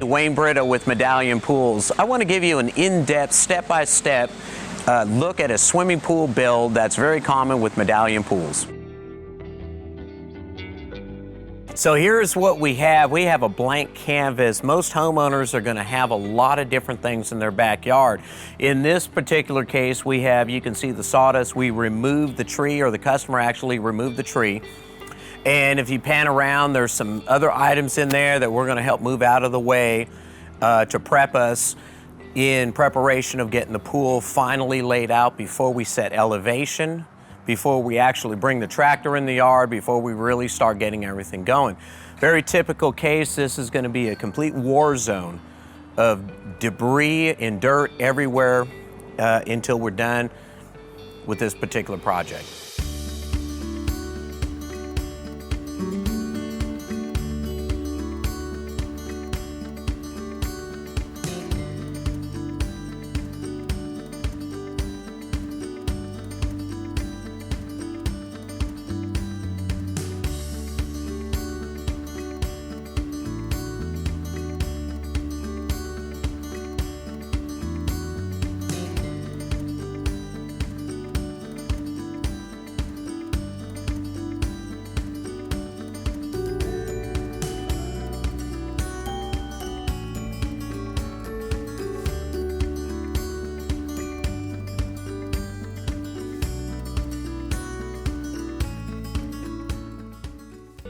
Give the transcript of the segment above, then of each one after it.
Wayne Britta with Medallion Pools. I want to give you an in-depth, step-by-step look at a swimming pool build that's very common with Medallion Pools. So here's what we have. We have a blank canvas. Most homeowners are going to have a lot of different things in their backyard. In this particular case, we have, you can see the sawdust. We removed the tree, or the customer actually removed the tree. And if you pan around, there's some other items in there that we're going to help move out of the way to prep us in preparation of getting the pool finally laid out before we set elevation, before we actually bring the tractor in the yard, before we really start getting everything going. Very typical case, this is going to be a complete war zone of debris and dirt everywhere until we're done with this particular project.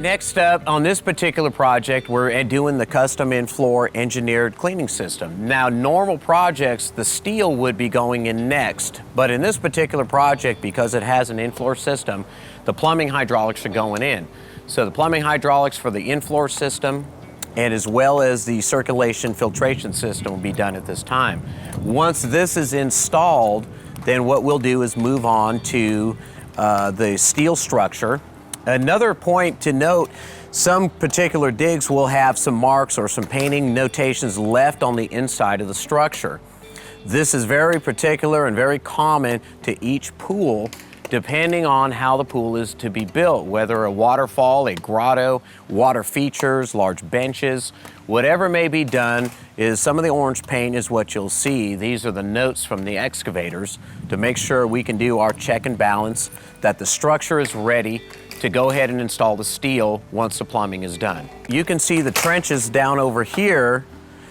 Next up, on this particular project, we're doing the custom in-floor engineered cleaning system. Now, normal projects, the steel would be going in next, but in this particular project, because it has an in-floor system, the plumbing hydraulics are going in. So the plumbing hydraulics for the in-floor system, and as well as the circulation filtration system, will be done at this time. Once this is installed, then what we'll do is move on to the steel structure. Another point to note, some particular digs will have some marks or some painting notations left on the inside of the structure. This is very particular and very common to each pool, depending on how the pool is to be built, whether a waterfall, a grotto, water features, large benches, whatever may be done, is some of the orange paint is what you'll see. These are the notes from the excavators to make sure we can do our check and balance, that the structure is ready to go ahead and install the steel once the plumbing is done. You can see the trenches down over here.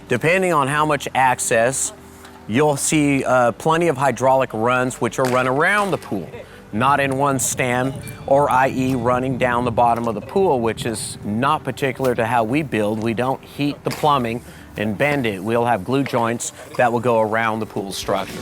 Depending on how much access, you'll see plenty of hydraulic runs which are run around the pool, not in one stem, or i.e. running down the bottom of the pool, which is not particular to how we build. We don't heat the plumbing and bend it. We'll have glue joints that will go around the pool structure.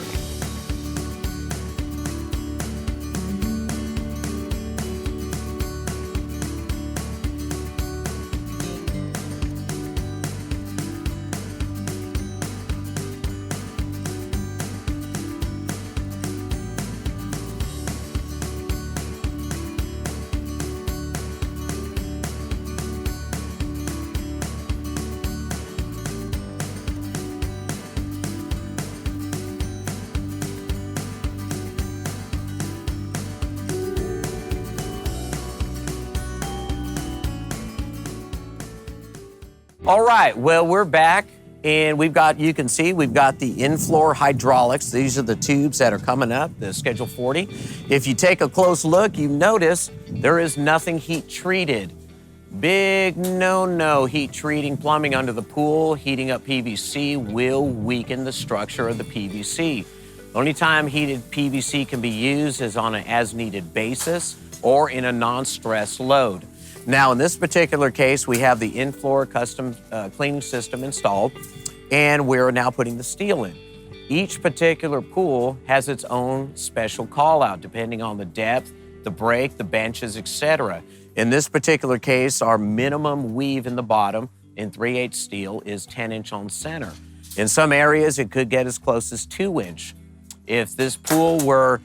All right, well, we're back, and we've got, you can see, we've got the in-floor hydraulics. These are the tubes that are coming up, the Schedule 40. If you take a close look, you notice there is nothing heat treated. Big no-no, heat treating plumbing under the pool. Heating up PVC will weaken the structure of the PVC. The only time heated PVC can be used is on an as-needed basis or in a non-stress load. Now, in this particular case, we have the in-floor custom cleaning system installed, and we're now putting the steel in. Each particular pool has its own special call-out, depending on the depth, the break, the benches, etc. In this particular case, our minimum weave in the bottom in 3/8 steel is 10-inch on center. In some areas, it could get as close as 2-inch. If this pool were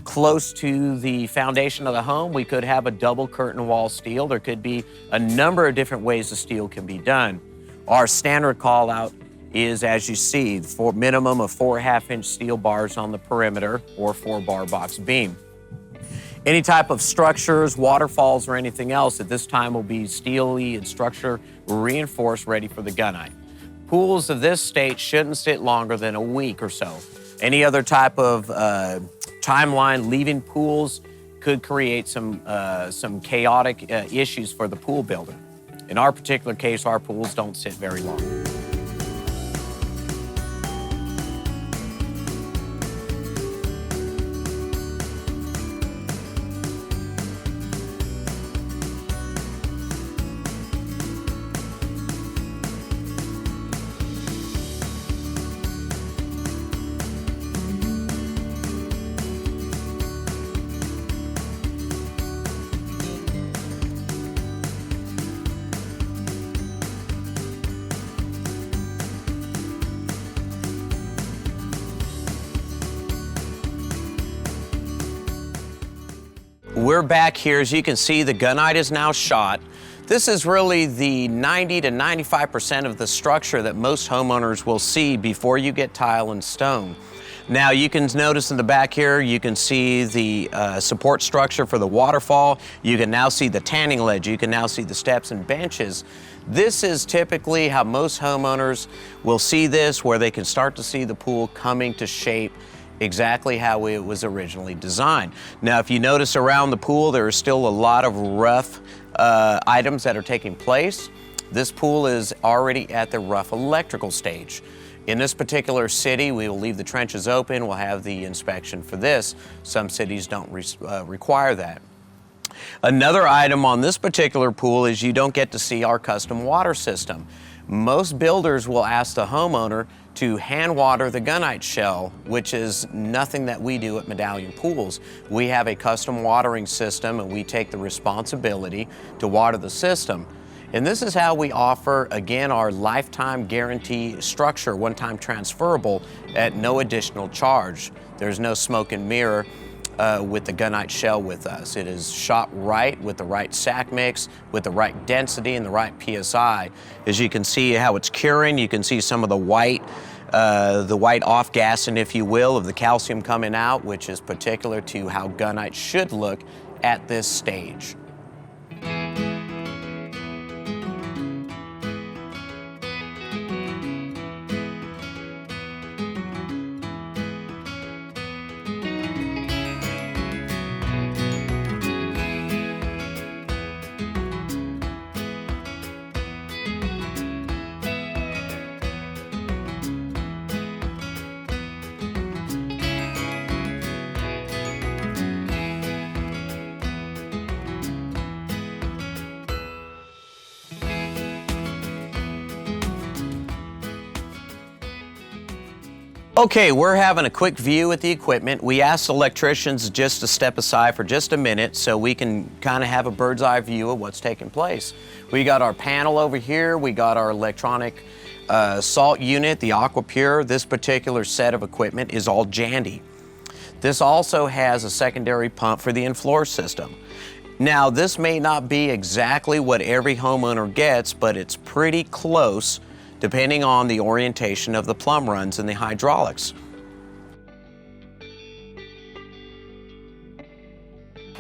close to the foundation of the home, we could have a double curtain wall steel. There could be a number of different ways the steel can be done. Our standard call out is, as you see, for minimum of 4.5-inch steel bars on the perimeter or 4-bar box beam. Any type of structures, waterfalls, or anything else at this time will be steely and structure reinforced, ready for the gunite. Pools of this state shouldn't sit longer than a week or so. Any other type of timeline leaving pools could create some chaotic issues for the pool builder. In our particular case, our pools don't sit very long. We're back here. As you can see, the gunite is now shot. This is really the 90 to 95% of the structure that most homeowners will see before you get tile and stone. Now you can notice in the back here, you can see the support structure for the waterfall. You can now see the tanning ledge. You can now see the steps and benches. This is typically how most homeowners will see this, where they can start to see the pool coming to shape exactly how it was originally designed. Now, if you notice around the pool, there is still a lot of rough items that are taking place. This pool is already at the rough electrical stage. In this particular city, we will leave the trenches open. We'll have the inspection for this. Some cities don't require that. Another item on this particular pool is you don't get to see our custom water system. Most builders will ask the homeowner to hand water the gunite shell, which is nothing that we do at Medallion Pools. We have a custom watering system, and we take the responsibility to water the system. And this is how we offer, again, our lifetime guarantee structure, one-time transferable at no additional charge. There's no smoke and mirror with the gunite shell with us. It is shot right with the right sack mix, with the right density and the right PSI. As you can see how it's curing, you can see some of the white off-gassing, if you will, of the calcium coming out, which is particular to how gunite should look at this stage. Okay, we're having a quick view at the equipment. We asked electricians just to step aside for just a minute so we can kind of have a bird's eye view of what's taking place. We got our panel over here. We got our electronic salt unit, the AquaPure. This particular set of equipment is all Jandy. This also has a secondary pump for the in-floor system. Now, this may not be exactly what every homeowner gets, but it's pretty close depending on the orientation of the plumb runs and the hydraulics.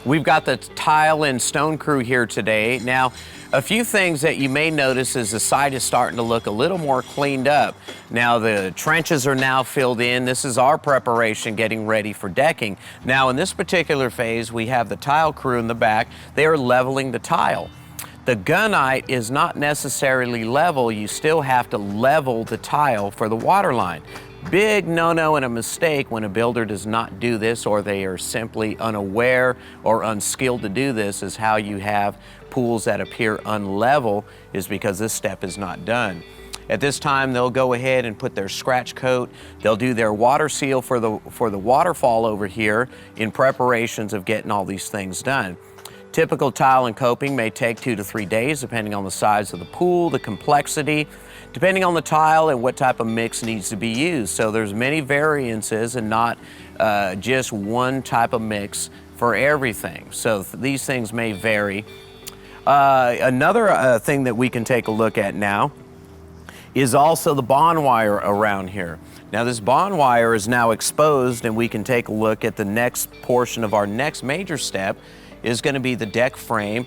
We've got the tile and stone crew here today. Now, a few things that you may notice is the site is starting to look a little more cleaned up. Now, the trenches are now filled in. This is our preparation getting ready for decking. Now, in this particular phase, we have the tile crew in the back. They are leveling the tile. The gunite is not necessarily level. You still have to level the tile for the water line. Big no-no and a mistake when a builder does not do this, or they are simply unaware or unskilled to do this, is how you have pools that appear unlevel, is because this step is not done. At this time, they'll go ahead and put their scratch coat. They'll do their water seal for the waterfall over here in preparations of getting all these things done. Typical tile and coping may take 2 to 3 days, depending on the size of the pool, the complexity, depending on the tile and what type of mix needs to be used. So there's many variances and not just one type of mix for everything. So these things may vary. Another thing that we can take a look at now is also the bond wire around here. Now, this bond wire is now exposed, and we can take a look at the next portion of our next major step is going to be the deck frame.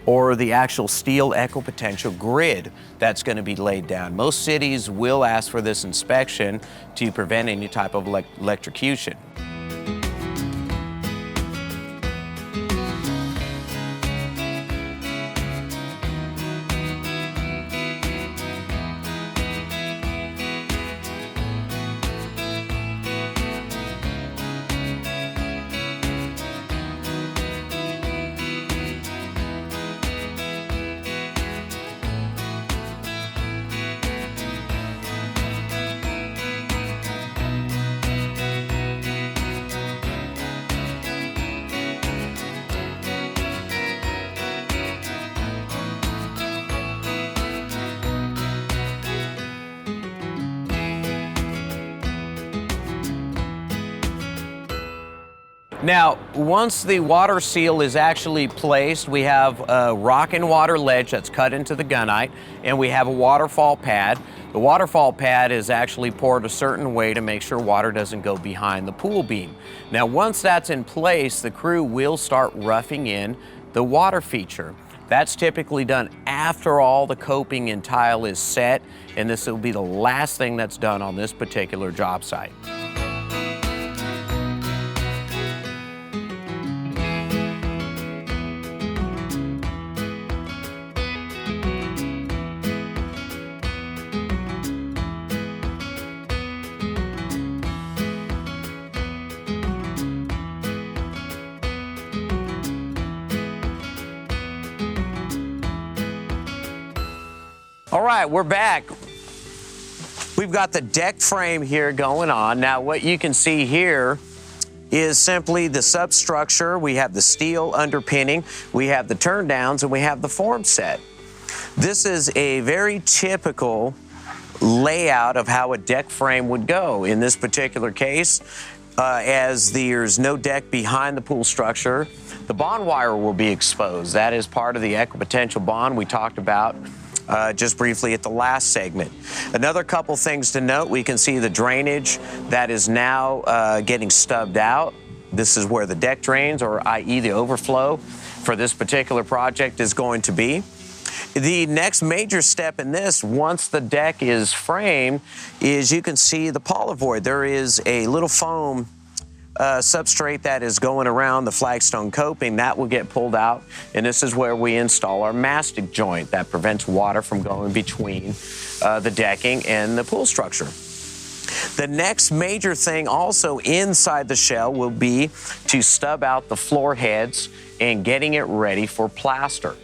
or the actual steel equipotential grid that's going to be laid down. Most cities will ask for this inspection to prevent any type of electrocution. Now, once the water seal is actually placed, we have a rock and water ledge that's cut into the gunite, and we have a waterfall pad. The waterfall pad is actually poured a certain way to make sure water doesn't go behind the pool beam. Now, once that's in place, the crew will start roughing in the water feature. That's typically done after all the coping and tile is set, and this will be the last thing that's done on this particular job site. All right, we're back. We've got the deck frame here going on. Now, what you can see here is simply the substructure. We have the steel underpinning, we have the turn downs, and we have the form set. This is a very typical layout of how a deck frame would go. In this particular case, as there's no deck behind the pool structure, the bond wire will be exposed. That is part of the equipotential bond we talked about just briefly at the last segment. Another couple things to note, we can see the drainage that is now getting stubbed out. This is where the deck drains, or i.e. the overflow for this particular project is going to be. The next major step in this, once the deck is framed, is you can see the polyvoid. There is a little foam substrate that is going around the flagstone coping. That will get pulled out, and this is where we install our mastic joint that prevents water from going between the decking and the pool structure. The next major thing also inside the shell will be to stub out the floor heads and getting it ready for plaster.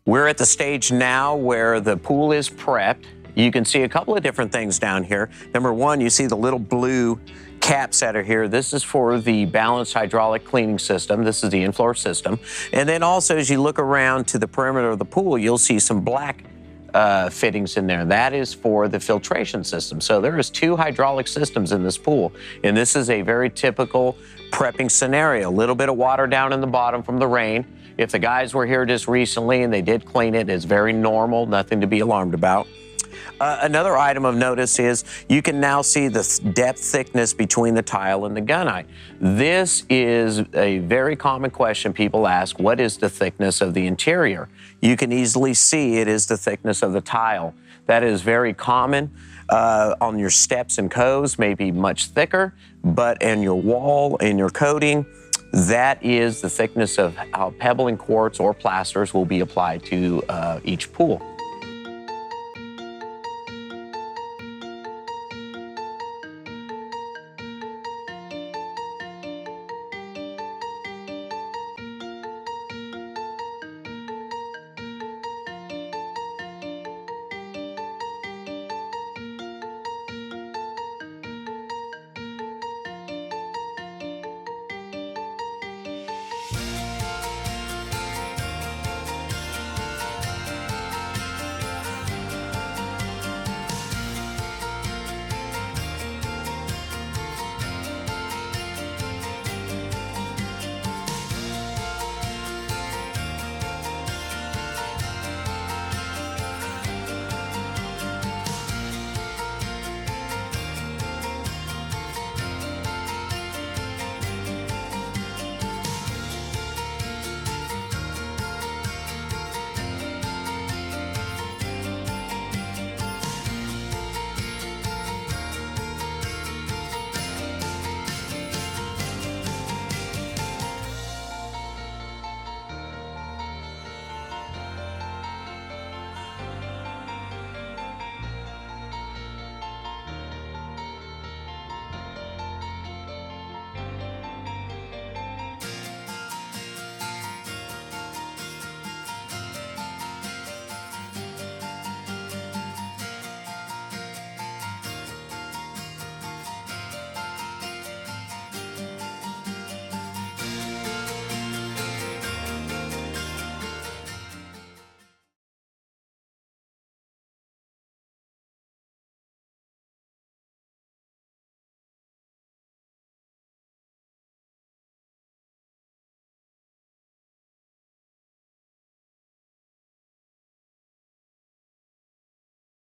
We're at the stage now where the pool is prepped. You can see a couple of different things down here. Number one, you see the little blue caps that are here. This is for the balanced hydraulic cleaning system. This is the in-floor system. And then also, as you look around to the perimeter of the pool, you'll see some black fittings in there. That is for the filtration system. So there is two hydraulic systems in this pool, and this is a very typical prepping scenario. A little bit of water down in the bottom from the rain. If the guys were here just recently and they did clean it, it's very normal, nothing to be alarmed about. Another item of notice is you can now see the depth thickness between the tile and the gunite. This is a very common question people ask: what is the thickness of the interior? You can easily see it is the thickness of the tile. That is very common on your steps and coves, maybe much thicker, but in your wall, in your coating, That is the thickness of how pebble and quartz or plasters will be applied to each pool.